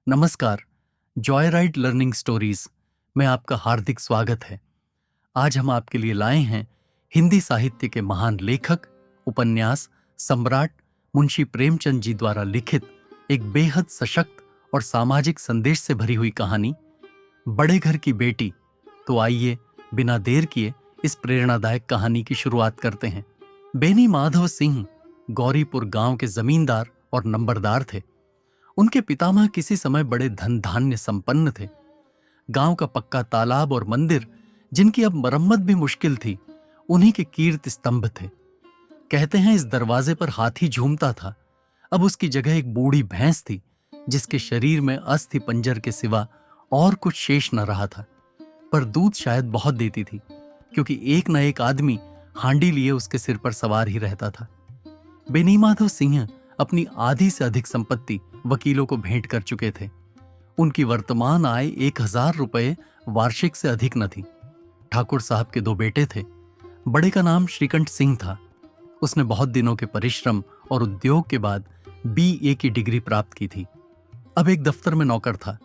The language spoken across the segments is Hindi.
नमस्कार। जॉय राइड लर्निंग स्टोरीज में आपका हार्दिक स्वागत है। आज हम आपके लिए लाए हैं हिंदी साहित्य के महान लेखक, उपन्यास सम्राट मुंशी प्रेमचंद जी द्वारा लिखित एक बेहद सशक्त और सामाजिक संदेश से भरी हुई कहानी बड़े घर की बेटी। तो आइए बिना देर किए इस प्रेरणादायक कहानी की शुरुआत करते हैं। बेनी माधव सिंह गौरीपुर गांव के जमींदार और नंबरदार थे। उनके पितामह किसी समय बड़े धन धान्य संपन्न थे। गांव का पक्का तालाब और मंदिर, जिनकी अब मरम्मत भी मुश्किल थी, उन्हीं के कीर्ति स्तंभ थे। कहते हैं इस दरवाजे पर हाथी झूमता था। अब उसकी जगह एक बूढ़ी भैंस थी, जिसके शरीर में अस्थि पंजर के सिवा और कुछ शेष न रहा था। पर दूध शायद बहुत देती थी, क्योंकि एक न एक आदमी हांडी लिए उसके सिर पर सवार ही रहता था। बेनी माधव सिंह अपनी आधी से अधिक संपत्ति वकीलों को भेंट कर चुके थे। उनकी वर्तमान आय 1000 रुपये वार्षिक से अधिक न थी। ठाकुर साहब के 2 बेटे थे। बड़े का नाम श्रीकंठ सिंह था। उसने बहुत दिनों के परिश्रम और उद्योग के बाद BA की डिग्री प्राप्त की थी। अब एक दफ्तर में नौकर था।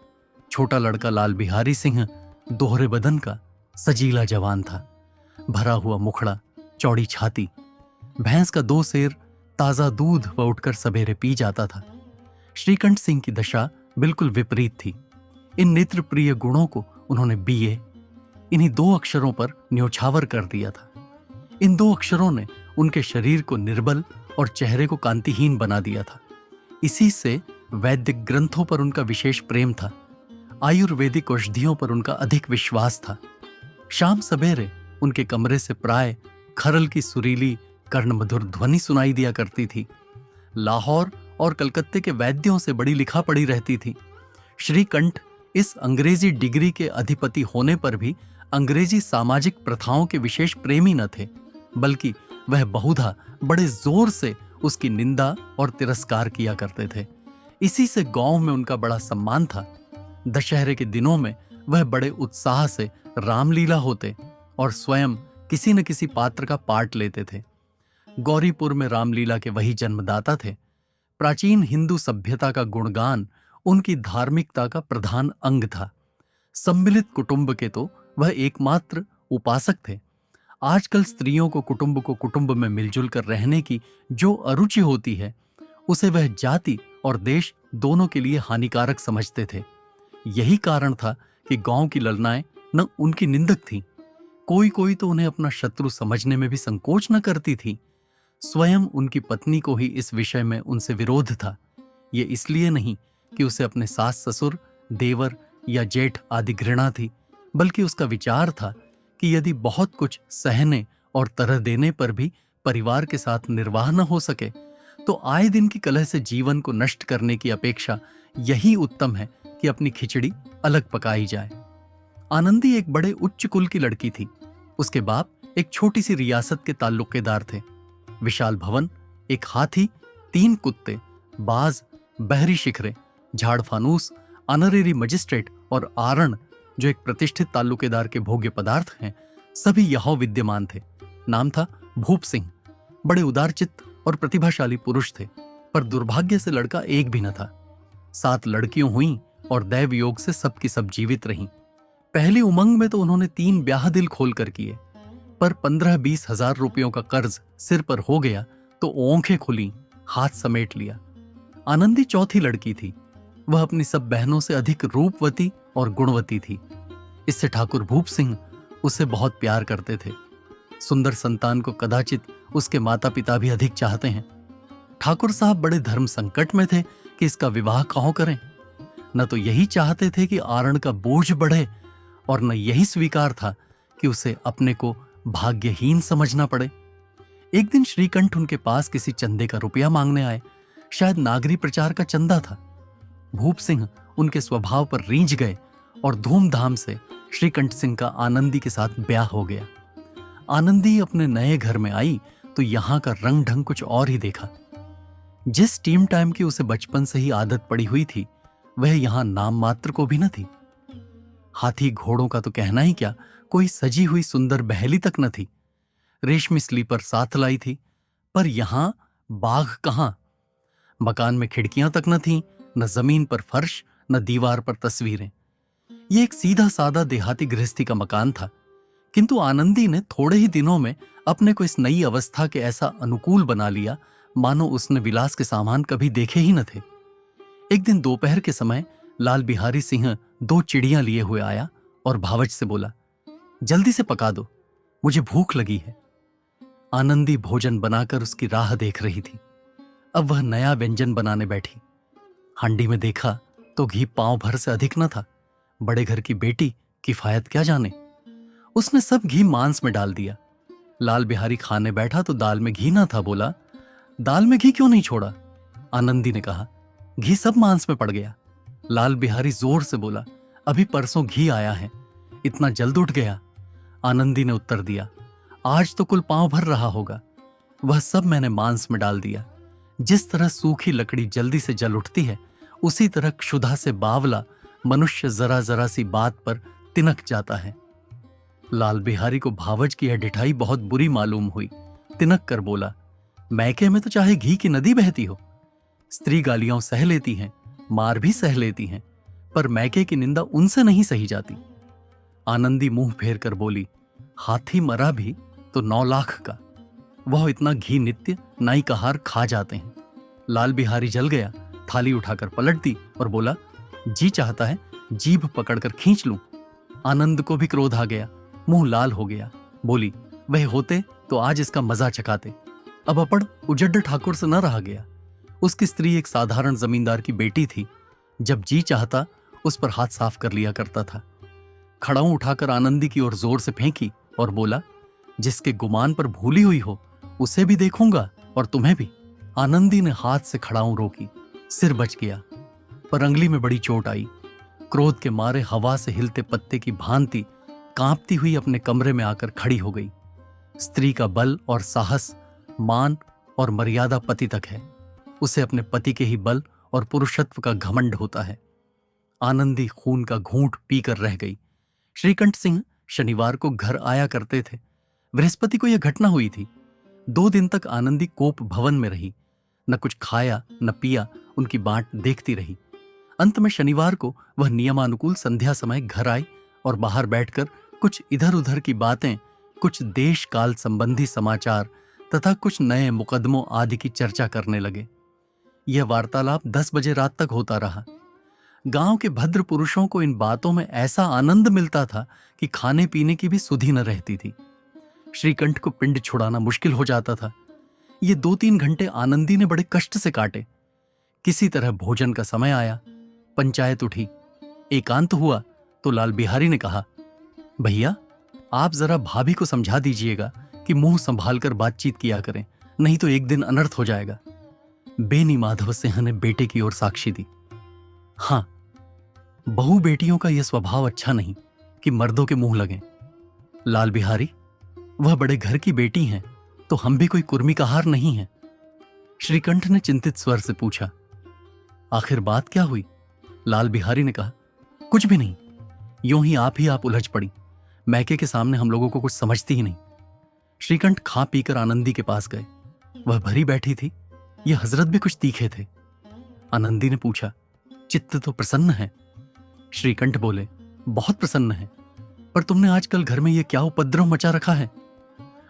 छोटा लड़का लाल बिहारी सिंह दोहरे बदन का सजीला जवान था। भरा हुआ मुखड़ा, चौड़ी छाती, भैंस का 2 सेर ताजा दूध वह उठकर सवेरे पी जाता था। श्रीकंठ सिंह की दशा बिल्कुल विपरीत थी। इन नेत्र प्रिय गुणों को उन्होंने BA इन्हीं 2 अक्षरों पर न्योछावर कर दिया था। इन 2 अक्षरों ने उनके शरीर को निर्बल और चेहरे को कांतिहीन बना दिया था। इसी से वैदिक ग्रंथों पर उनका विशेष प्रेम था। आयुर्वेदिक औषधियों पर उनका अधिक विश्वास था। शाम सवेरे उनके कमरे से प्राय खरल की सुरीली कर्णमधुर ध्वनि सुनाई दिया करती थी। लाहौर और कलकत्ते के वैद्यों से बड़ी लिखा पड़ी रहती थी। श्रीकंठ इस अंग्रेजी डिग्री के अधिपति होने पर भी अंग्रेजी सामाजिक प्रथाओं के विशेष प्रेमी न थे, बल्कि वह बहुधा बड़े जोर से उसकी निंदा और तिरस्कार किया करते थे। इसी से गांव में उनका बड़ा सम्मान था। दशहरे के दिनों में वह बड़े उत्साह से रामलीला होते और स्वयं किसी न किसी पात्र का पाठ लेते थे। गौरीपुर में रामलीला के वही जन्मदाता थे। प्राचीन हिंदू सभ्यता का गुणगान उनकी धार्मिकता का प्रधान अंग था। सम्मिलित कुटुंब के तो वह एकमात्र उपासक थे। आजकल स्त्रियों को कुटुंब में मिलजुल कर रहने की जो अरुचि होती है, उसे वह जाति और देश दोनों के लिए हानिकारक समझते थे। यही कारण था कि गांव की ललनाएं न उनकी निंदक थीं, कोई तो उन्हें अपना शत्रु समझने में भी संकोच न करती थी। स्वयं उनकी पत्नी को ही इस विषय में उनसे विरोध था। ये इसलिए नहीं कि उसे अपने सास ससुर, देवर या जेठ आदि घृणा थी, बल्कि उसका विचार था कि यदि बहुत कुछ सहने और तरह देने पर भी परिवार के साथ निर्वाह न हो सके, तो आए दिन की कलह से जीवन को नष्ट करने की अपेक्षा यही उत्तम है कि अपनी खिचड़ी अलग पकाई जाए। आनंदी एक बड़े उच्च कुल की लड़की थी। उसके बाप एक छोटी सी रियासत के ताल्लुकेदार थे। विशाल भवन, एक हाथी, 3 कुत्ते, बाज, बहरी शिखरे, झाड़ फानूस, ऑनरेरी मजिस्ट्रेट और आरण, जो एक प्रतिष्ठित ताल्लुकेदार के भोग्य पदार्थ हैं, सभी यहां विद्यमान थे। नाम था भूप सिंह। बड़े उदारचित्त और प्रतिभाशाली पुरुष थे, पर दुर्भाग्य से लड़का एक भी न था। 7 लड़कियों हुईं और दैव योग से सबकी सब जीवित रहीं। पहली उमंग में तो उन्होंने 3 ब्याह दिल खोलकर किए, पर 15-20 हजार रुपयों का कर्ज सिर पर हो गया तो ओंखें खुली, हाथ समेट लिया। आनंदी चौथी लड़की थी। वह अपनी सब बहनों से अधिक रूपवती और गुणवती थी। इससे ठाकुर भूप सिंह उसे बहुत प्यार करते थे। सुंदर संतान को कदाचित उसके माता पिता भी अधिक चाहते हैं। ठाकुर साहब बड़े धर्म संकट में थे कि इसका विवाह कहाँ करें। न तो यही चाहते थे कि आरण का बोझ बढ़े, और न यही स्वीकार था कि उसे अपने को भाग्यहीन समझना पड़े। एक दिन श्रीकंठ उनके पास किसी चंदे का रुपया मांगने आए। शायद नागरी प्रचार का चंदा था। भूप सिंह उनके स्वभाव पर रीझ गए और धूमधाम से श्रीकंठ सिंह का आनंदी के साथ ब्याह हो गया। आनंदी अपने नए घर में आई तो यहां का रंग ढंग कुछ और ही देखा। जिस टीम टाइम की उसे बचपन से ही आदत पड़ी हुई थी, वह यहां नाम मात्र को भी न थी। हाथी घोड़ों का तो कहना ही क्या, कोई सजी हुई सुंदर बहेली तक न थी। रेशमी स्लीपर साथ लाई थी, पर यहां बाघ कहां। मकान में खिड़कियां तक न थीं, न जमीन पर फर्श, न दीवार पर तस्वीरें। ये एक सीधा सादा देहाती गृहस्थी का मकान था, किंतु आनंदी ने थोड़े ही दिनों में अपने को इस नई अवस्था के ऐसा अनुकूल बना लिया मानो उसने विलास के सामान कभी देखे ही न थे। एक दिन दोपहर के समय लाल बिहारी सिंह 2 चिड़ियां लिए हुए आया और भावच से बोला, जल्दी से पका दो, मुझे भूख लगी है। आनंदी भोजन बनाकर उसकी राह देख रही थी। अब वह नया व्यंजन बनाने बैठी। हांडी में देखा तो घी पांव भर से अधिक न था। बड़े घर की बेटी किफायत क्या जाने। उसने सब घी मांस में डाल दिया। लाल बिहारी खाने बैठा तो दाल में घी ना था। बोला, दाल में घी क्यों नहीं छोड़ा? आनंदी ने कहा, घी सब मांस में पड़ गया। लाल बिहारी जोर से बोला, अभी परसों घी आया है, इतना जल्द उठ गया? आनंदी ने उत्तर दिया, आज तो कुल पांव भर रहा होगा। वह सब मैंने मांस में डाल दिया। जिस तरह सूखी लकड़ी जल्दी से जल उठती है, उसी तरह क्षुधा से बावला मनुष्य जरा जरा सी बात पर तिनक जाता है। लाल बिहारी को भावज की यह डिठाई बहुत बुरी मालूम हुई। तिनक कर बोला, मैके में तो चाहे घी की नदी बहती हो, स्त्री गालियां सह लेती हैं, मार भी सह लेती हैं, पर मैके की निंदा उनसे नहीं सही जाती। आनंदी मुंह फेर कर बोली, हाथी मरा भी तो 9 लाख का, वह इतना घी नित्य नाई का हार खा जाते हैं। लाल बिहारी जल गया, थाली उठाकर पलट दी और बोला, जी चाहता है जीभ पकड़कर खींच लूं। आनंद को भी क्रोध आ गया, मुंह लाल हो गया। बोली, वह होते तो आज इसका मजा चखाते। अब अपड़ उजड्ड ठाकुर से न रहा गया। उसकी स्त्री एक साधारण जमींदार की बेटी थी। जब जी चाहता उस पर हाथ साफ कर लिया करता था। खड़ाऊं उठाकर आनंदी की ओर जोर से फेंकी और बोला, जिसके गुमान पर भूली हुई हो उसे भी देखूंगा और तुम्हें भी। आनंदी ने हाथ से खड़ाऊं रोकी, सिर बच गया, पर अंगली में बड़ी चोट आई। क्रोध के मारे हवा से हिलते पत्ते की भांति कांपती हुई अपने कमरे में आकर खड़ी हो गई। स्त्री का बल और साहस, मान और मर्यादा पति तक है। उसे अपने पति के ही बल और पुरुषत्व का घमंड होता है। आनंदी खून का घूंट पीकर रह गई। श्रीकंठ सिंह शनिवार को घर आया करते थे। बृहस्पति को यह घटना हुई थी। 2 दिन तक आनंदी कोप भवन में रही, न कुछ खाया न पिया, उनकी बाट देखती रही। अंत में शनिवार को वह नियमानुकूल संध्या समय घर आई और बाहर बैठकर कुछ इधर उधर की बातें, कुछ देश काल संबंधी समाचार तथा कुछ नए मुकदमों आदि की चर्चा करने लगे। यह वार्तालाप 10 बजे रात तक होता रहा। गांव के भद्र पुरुषों को इन बातों में ऐसा आनंद मिलता था कि खाने पीने की भी सुधि न रहती थी। श्रीकंठ को पिंड छुड़ाना मुश्किल हो जाता था। ये 2-3 घंटे आनंदी ने बड़े कष्ट से काटे। किसी तरह भोजन का समय आया, पंचायत उठी, एकांत हुआ तो लाल बिहारी ने कहा, भैया आप जरा भाभी को समझा दीजिएगा कि मुंह संभालकर बातचीत किया करें, नहीं तो एक दिन अनर्थ हो जाएगा। बेनी माधव सिंह ने बेटे की ओर साक्षी दी। हां, बहू बेटियों का यह स्वभाव अच्छा नहीं कि मर्दों के मुंह लगें। लाल बिहारी, वह बड़े घर की बेटी हैं, तो हम भी कोई कुर्मी का हार नहीं है। श्रीकंठ ने चिंतित स्वर से पूछा, आखिर बात क्या हुई? लाल बिहारी ने कहा, कुछ भी नहीं, यूं ही आप उलझ पड़ी। मैके के सामने हम लोगों को कुछ समझती ही नहीं। श्रीकंठ खा पीकर आनंदी के पास गए। वह भरी बैठी थी, यह हजरत भी कुछ तीखे थे। आनंदी ने पूछा, चित्त तो प्रसन्न है? श्रीकंठ बोले, बहुत प्रसन्न है, पर तुमने आजकल घर में यह क्या उपद्रव मचा रखा है?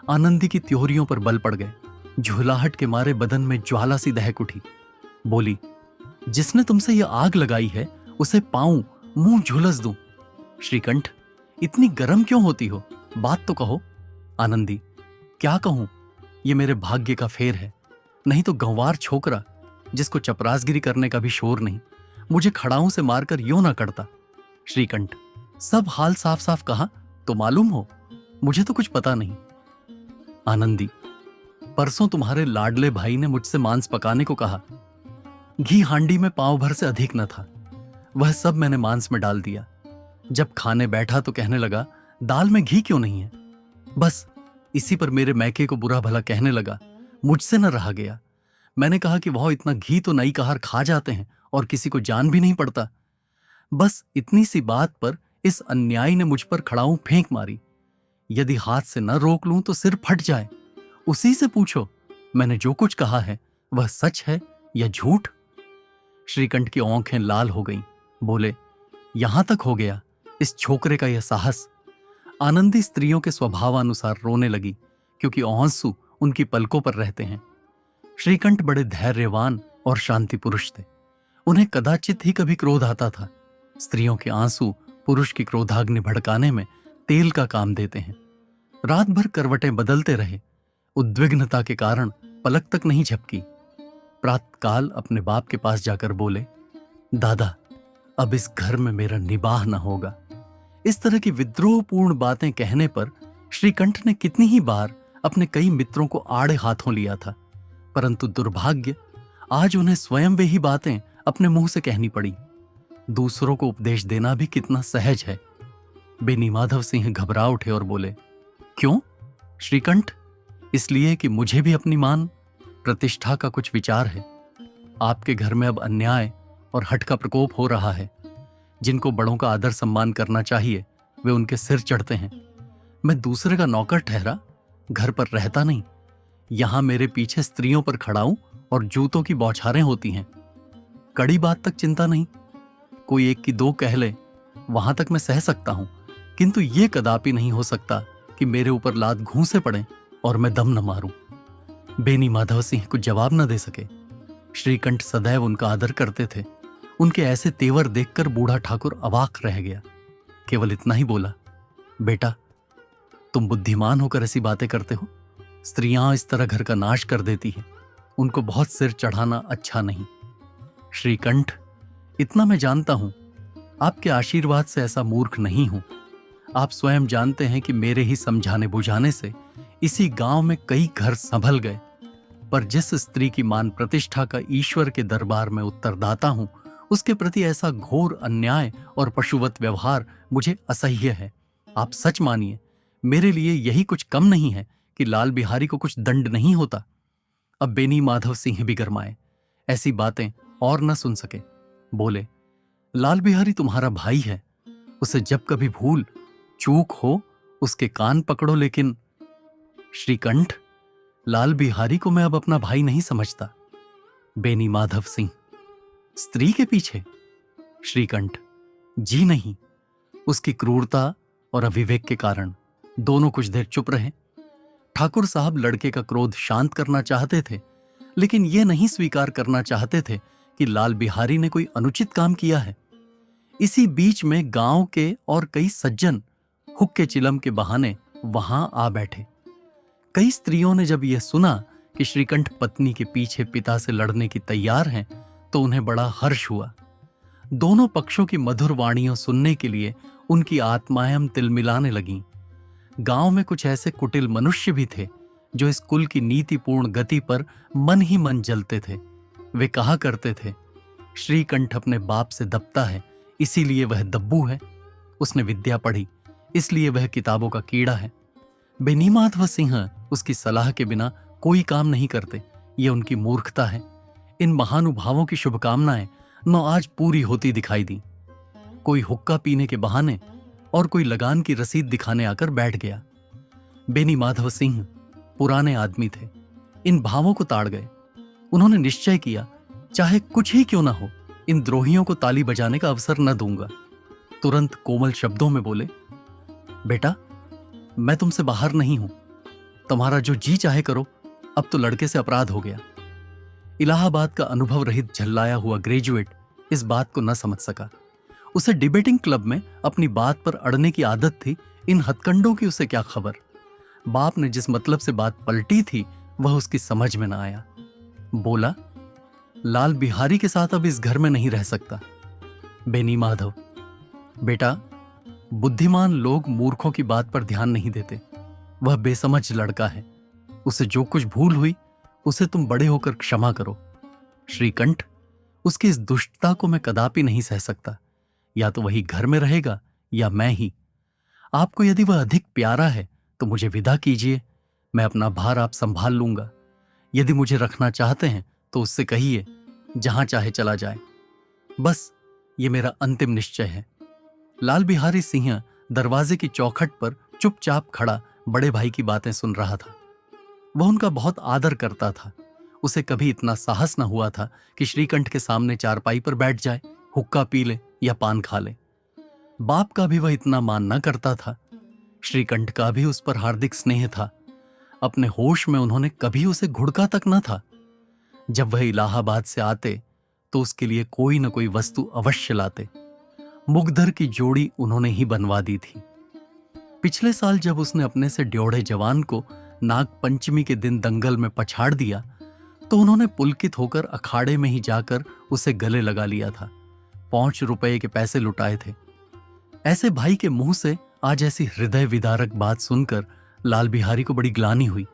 आनंदी की त्योहरियों पर बल पड़ गए। झुलाहट के मारे बदन में ज्वाला सी दहक उठी। बोली, जिसने तुमसे यह आग लगाई है उसे पाऊं, मुंह झुलस दूं। श्रीकंठ, इतनी गर्म क्यों होती हो? बात तो कहो। आनंदी, क्या कहूं, यह मेरे भाग्य का फेर है, नहीं तो गंवार छोकरा जिसको चपरासगिरी करने का भी शोर नहीं, मुझे खड़ाऊं से मारकर यूं ना करता। श्रीकंठ, सब हाल साफ साफ कहा तो मालूम हो, मुझे तो कुछ पता नहीं। आनंदी, परसों तुम्हारे लाडले भाई ने मुझसे मांस पकाने को कहा। घी हांडी में पांव भर से अधिक न था। वह सब मैंने मांस में डाल दिया। जब खाने बैठा तो कहने लगा, दाल में घी क्यों नहीं है? बस इसी पर मेरे मैके को बुरा भला कहने लगा। मुझसे न रहा गया। मैंने कहा कि वह इतना घी तो नई कहार खा जाते हैं और किसी को जान भी नहीं पड़ता। बस इतनी सी बात पर इस अन्यायी ने मुझ पर खड़ाऊं फेंक मारी। यदि हाथ से न रोक लूं तो सिर फट जाए। उसी से पूछो, मैंने जो कुछ कहा है वह सच है या झूठ? श्रीकंठ की आंखें लाल हो गईं। बोले, यहां तक हो गया इस छोकरे का यह साहस। आनंदी स्त्रियों के स्वभावानुसार रोने लगी, क्योंकि आंसू उनकी पलकों पर रहते हैं। श्रीकंठ बड़े धैर्यवान और शांति पुरुष थे। उन्हें कदाचित ही कभी क्रोध आता था। स्त्रियों के आंसू पुरुष की क्रोधाग्नि भड़काने में तेल का काम देते हैं। रात भर करवटें बदलते रहे। उद्विग्नता के कारण पलक तक नहीं झपकी। प्रातःकाल अपने बाप के पास जाकर बोले, दादा, अब इस घर में मेरा निबाह न होगा। इस तरह की विद्रोहपूर्ण बातें कहने पर श्रीकंठ ने कितनी ही बार अपने कई मित्रों को आड़े हाथों लिया था, परंतु दुर्भाग्य, आज उन्हें स्वयं वे ही बातें अपने मुंह से कहनी पड़ी। दूसरों को उपदेश देना भी कितना सहज है। बेनी माधव सिंह घबरा उठे और बोले, क्यों श्रीकंठ? इसलिए कि मुझे भी अपनी मान प्रतिष्ठा का कुछ विचार है। आपके घर में अब अन्याय और हठ का प्रकोप हो रहा है। जिनको बड़ों का आदर सम्मान करना चाहिए वे उनके सिर चढ़ते हैं। मैं दूसरे का नौकर ठहरा, घर पर रहता नहीं। यहां मेरे पीछे स्त्रियों पर खड़ा हूं और जूतों की बौछारें होती हैं। कड़ी बात तक चिंता नहीं, कोई एक की दो कह ले, वहां तक मैं सह सकता हूं, किंतु यह कदापि नहीं हो सकता कि मेरे ऊपर लात घूंसे पड़े और मैं दम न मारूं। बेनी माधव सिंह कुछ जवाब न दे सके। श्रीकंठ सदैव उनका आदर करते थे। उनके ऐसे तेवर देखकर बूढ़ा ठाकुर अवाक रह गया। केवल इतना ही बोला, बेटा, तुम बुद्धिमान होकर ऐसी बातें करते हो। स्त्रियां इस तरह घर का नाश कर देती हैं। उनको बहुत सिर चढ़ाना अच्छा नहीं। श्रीकंठ, इतना मैं जानता हूं, आपके आशीर्वाद से ऐसा मूर्ख नहीं हूं। आप स्वयं जानते हैं कि मेरे ही समझाने बुझाने से इसी गांव में कई घर संभल गए। पर जिस स्त्री की मान प्रतिष्ठा का ईश्वर के दरबार में उत्तरदाता हूं, उसके प्रति ऐसा घोर अन्याय और पशुवत व्यवहार मुझे असह्य है। आप सच मानिए, मेरे लिए यही कुछ कम नहीं है कि लाल बिहारी को कुछ दंड नहीं होता। अब बेनी माधव सिंह भी गरमाए, ऐसी बातें और न सुन सके। बोले, लाल बिहारी तुम्हारा भाई है। उसे जब कभी भूल चूक हो उसके कान पकड़ो, लेकिन श्रीकंठ, लाल बिहारी को मैं अब अपना भाई नहीं समझता। बेनी माधव सिंह, स्त्री के पीछे? श्रीकंठ, जी नहीं, उसकी क्रूरता और अविवेक के कारण। दोनों कुछ देर चुप रहे। ठाकुर साहब लड़के का क्रोध शांत करना चाहते थे, लेकिन यह नहीं स्वीकार करना चाहते थे कि लाल बिहारी ने कोई अनुचित काम किया है। इसी बीच में गांव के और कई सज्जन हुक्के चिलम के बहाने वहां आ बैठे। कई स्त्रियों ने जब यह सुना कि श्रीकंठ पत्नी के पीछे पिता से लड़ने की तैयार हैं, तो उन्हें बड़ा हर्ष हुआ। दोनों पक्षों की मधुर वाणियों सुनने के लिए उनकी आत्माएं तिलमिलाने लगीं। गांव में कुछ ऐसे कुटिल मनुष्य भी थे जो इस कुल की नीतिपूर्ण गति पर मन ही मन जलते थे। वे कहा करते थे, श्रीकंठ अपने बाप से दबता है, इसीलिए वह दब्बू है। उसने विद्या पढ़ी, इसलिए वह किताबों का कीड़ा है। बेनी माधव सिंह उसकी सलाह के बिना कोई काम नहीं करते। ये उनकी मूर्खता है। इन महानुभावों की शुभकामनाएं न आज पूरी होती दिखाई दी। कोई हुक्का पीने के बहाने और कोई लगान की रसीद दिखाने आकर बैठ गया। बेनी माधव सिंह पुराने आदमी थे, इन भावों को ताड़ गए। उन्होंने निश्चय किया, चाहे कुछ ही क्यों ना हो, इन द्रोहियों को ताली बजाने का अवसर न दूंगा। तुरंत कोमल शब्दों में बोले, बेटा, मैं तुमसे बाहर नहीं हूं। तुम्हारा जो जी चाहे करो। अब तो लड़के से अपराध हो गया। इलाहाबाद का अनुभव रहित झल्लाया हुआ ग्रेजुएट इस बात को न समझ सका। उसे डिबेटिंग क्लब में अपनी बात पर अड़ने की आदत थी। इन हथकंडों की उसे क्या खबर। बाप ने जिस मतलब से बात पलटी थी वह उसकी समझ में न आया। बोला, लाल बिहारी के साथ अब इस घर में नहीं रह सकता। बेनी माधव, बेटा, बुद्धिमान लोग मूर्खों की बात पर ध्यान नहीं देते। वह बेसमझ लड़का है। उसे जो कुछ भूल हुई उसे तुम बड़े होकर क्षमा करो। श्रीकंठ, उसकी इस दुष्टता को मैं कदापि नहीं सह सकता। या तो वही घर में रहेगा या मैं ही। आपको यदि वह अधिक प्यारा है तो मुझे विदा कीजिए। मैं अपना भार आप संभाल लूंगा। यदि मुझे रखना चाहते हैं तो उससे कहिए जहां चाहे चला जाए। बस ये मेरा अंतिम निश्चय है। लाल बिहारी सिंह दरवाजे की चौखट पर चुपचाप खड़ा बड़े भाई की बातें सुन रहा था। वह उनका बहुत आदर करता था। उसे कभी इतना साहस न हुआ था कि श्रीकंठ के सामने चारपाई पर बैठ जाए, हुक्का पी ले या पान खा ले। बाप का भी वह इतना मान न करता था। श्रीकंठ का भी उस पर हार्दिक स्नेह था। अपने होश में उन्होंने कभी उसे घुड़का तक न था। जब वह इलाहाबाद से आते तो उसके लिए कोई न कोई वस्तु अवश्य लाते। मुग्धर की जोड़ी उन्होंने ही बनवा दी थी। पिछले साल जब उसने अपने से ड्योढ़े जवान को नाग पंचमी के दिन दंगल में पछाड़ दिया तो उन्होंने पुलकित होकर अखाड़े में ही जाकर उसे गले लगा लिया था। 5 रुपए के पैसे लुटाए थे। ऐसे भाई के मुंह से आज ऐसी हृदय विदारक बात सुनकर लाल बिहारी को बड़ी ग्लानि हुई।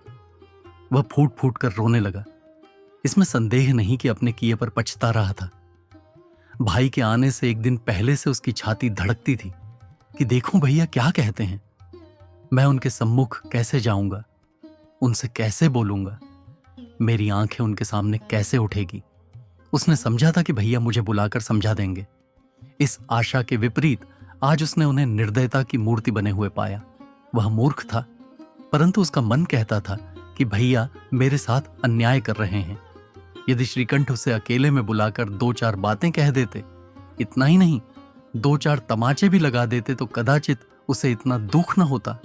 वह फूट फूट कर रोने लगा। इसमें संदेह नहीं कि अपने किए पर पछता रहा था। भाई के आने से एक दिन पहले से उसकी छाती धड़कती थी कि देखूं भैया क्या कहते हैं। मैं उनके सम्मुख कैसे जाऊंगा, उनसे कैसे बोलूंगा, मेरी आंखें उनके सामने कैसे उठेगी। उसने समझा था कि भैया मुझे बुलाकर समझा देंगे। इस आशा के विपरीत आज उसने उन्हें निर्दयता की मूर्ति बने हुए पाया। वह मूर्ख था, परंतु उसका मन कहता था कि भैया मेरे साथ अन्याय कर रहे हैं। यदि श्रीकंठ उसे अकेले में बुलाकर 2-4 बातें कह देते, इतना ही नहीं 2-4 तमाचे भी लगा देते तो कदाचित उसे इतना दुख न होता।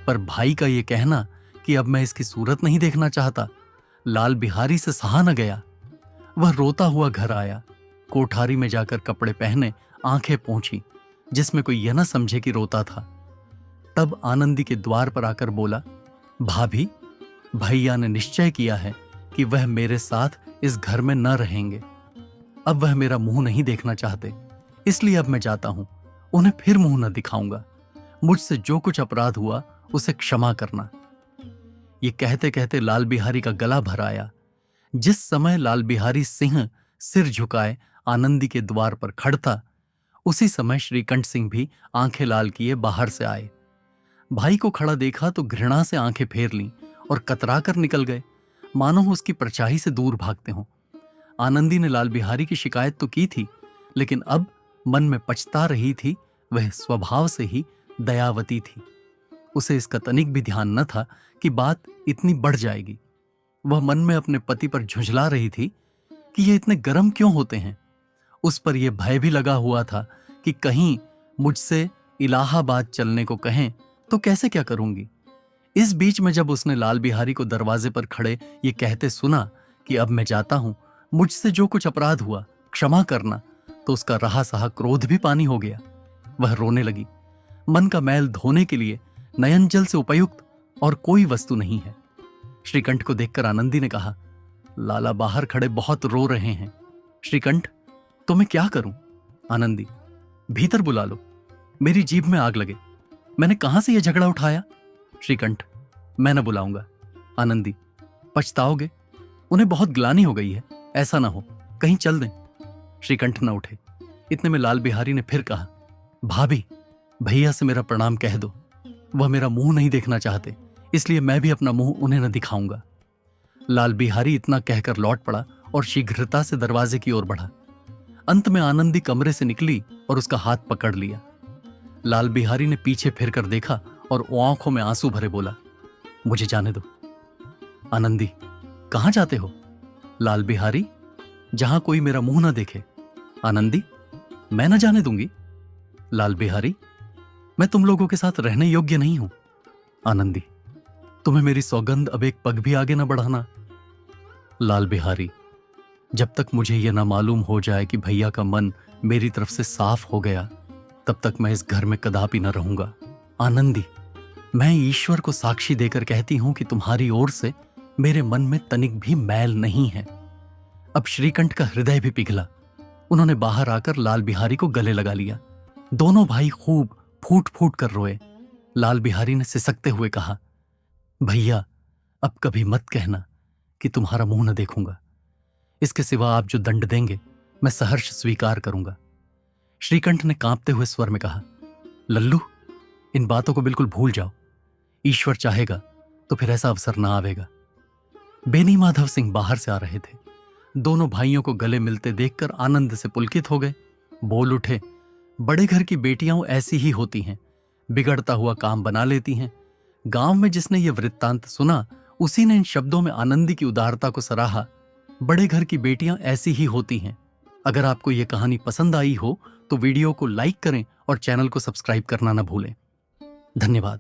पर भाई का ये कहना कि अब मैं इसकी सूरत नहीं देखना चाहता, लाल बिहारी से सहा न गया। वह रोता हुआ घर आया। कोठारी में जाकर कपड़े पहने, आंखें पोंछी, जिसमें कोई यह न समझे कि रोता था। तब आनंदी के द्वार पर आकर बोला, भाभी, भैया ने निश्चय किया है कि वह मेरे साथ इस घर में न रहेंगे। अब वह मेरा मुंह नहीं देखना चाहते, इसलिए अब मैं जाता हूं। उन्हें फिर मुंह न दिखाऊंगा। मुझसे जो कुछ अपराध हुआ उसे क्षमा करना। ये कहते कहते लाल बिहारी का गला भर आया। जिस समय लाल बिहारी सिंह सिर झुकाए आनंदी के द्वार पर खड़ता, उसी समय श्रीकंठ सिंह भी आंखें लाल किए बाहर से आए। भाई को खड़ा देखा तो घृणा से आंखें फेर लीं और कतरा कर निकल गए, मानो उसकी परछाई से दूर भागते हों। आनंदी ने लाल बिहारी की शिकायत तो की थी, लेकिन अब मन में पछता रही थी। वह स्वभाव से ही दयावती थी। उसे इसका तनिक भी ध्यान न था कि बात इतनी बढ़ जाएगी। वह मन में अपने पति पर झुंझला रही थी कि ये इतने गर्म क्यों होते हैं। उस पर यह भय भी लगा हुआ था कि कहीं मुझसे इलाहाबाद चलने को कहें तो कैसे क्या करूंगी। इस बीच में जब उसने लाल बिहारी को दरवाजे पर खड़े ये कहते सुना कि अब मैं जाता हूं, मुझसे जो कुछ अपराध हुआ क्षमा करना, तो उसका रहा सहा क्रोध भी पानी हो गया। वह रोने लगी। मन का मैल धोने के लिए नयन जल से उपयुक्त और कोई वस्तु नहीं है। श्रीकंठ को देखकर आनंदी ने कहा, लाला बाहर खड़े बहुत रो रहे हैं। श्रीकंठ, तो मैं क्या करूं? आनंदी, भीतर बुला लो, मेरी जीभ में आग लगे। मैंने कहां से यह झगड़ा उठाया? श्रीकंठ, मैं न बुलाऊंगा। आनंदी, पछताओगे? उन्हें बहुत ग्लानि हो गई है, ऐसा ना हो कहीं चल दें। श्रीकंठ न उठे। इतने में लाल बिहारी ने फिर कहा, भाभी, भैया से मेरा प्रणाम कह दो। वह मेरा मुंह नहीं देखना चाहते, इसलिए मैं भी अपना मुंह उन्हें न दिखाऊंगा। लाल बिहारी इतना कहकर लौट पड़ा और शीघ्रता से दरवाजे की ओर बढ़ा। अंत में आनंदी कमरे से निकली और उसका हाथ पकड़ लिया। लाल बिहारी ने पीछे फिरकर देखा और आंखों में आंसू भरे बोला, मुझे जाने दो। आनंदी, कहां जाते हो? लाल बिहारी, जहां कोई मेरा मुंह ना देखे। आनंदी, मैं न जाने दूंगी। लाल बिहारी, मैं तुम लोगों के साथ रहने योग्य नहीं हूं। आनंदी, तुम्हें मेरी सौगंध अब एक पग भी आगे न बढ़ाना। लाल बिहारी, जब तक मुझे यह ना मालूम हो जाए कि भैया का मन मेरी तरफ से साफ हो गया, तब तक मैं इस घर में कदापि न रहूंगा। आनंदी, मैं ईश्वर को साक्षी देकर कहती हूं कि तुम्हारी ओर से मेरे मन में तनिक भी मैल नहीं है। अब श्रीकंठ का हृदय भी पिघला। उन्होंने बाहर आकर लाल बिहारी को गले लगा लिया। दोनों भाई खूब फूट फूट कर रोए। लाल बिहारी ने सिसकते हुए कहा, भैया, अब कभी मत कहना कि तुम्हारा मुंह न देखूंगा। इसके सिवा आप जो दंड देंगे मैं सहर्ष स्वीकार करूंगा। श्रीकंठ ने कांपते हुए स्वर में कहा, लल्लू, इन बातों को बिल्कुल भूल जाओ। ईश्वर चाहेगा तो फिर ऐसा अवसर ना आवेगा। बेनी माधव सिंह बाहर से आ रहे थे। दोनों भाइयों को गले मिलते देखकर आनंद से पुलकित हो गए। बोल उठे, बड़े घर की बेटियां ऐसी ही होती हैं, बिगड़ता हुआ काम बना लेती हैं। गांव में जिसने ये वृत्तांत सुना, उसी ने इन शब्दों में आनंदी की उदारता को सराहा। बड़े घर की बेटियां ऐसी ही होती हैं। अगर आपको ये कहानी पसंद आई हो तो वीडियो को लाइक करें और चैनल को सब्सक्राइब करना ना भूलें। धन्यवाद।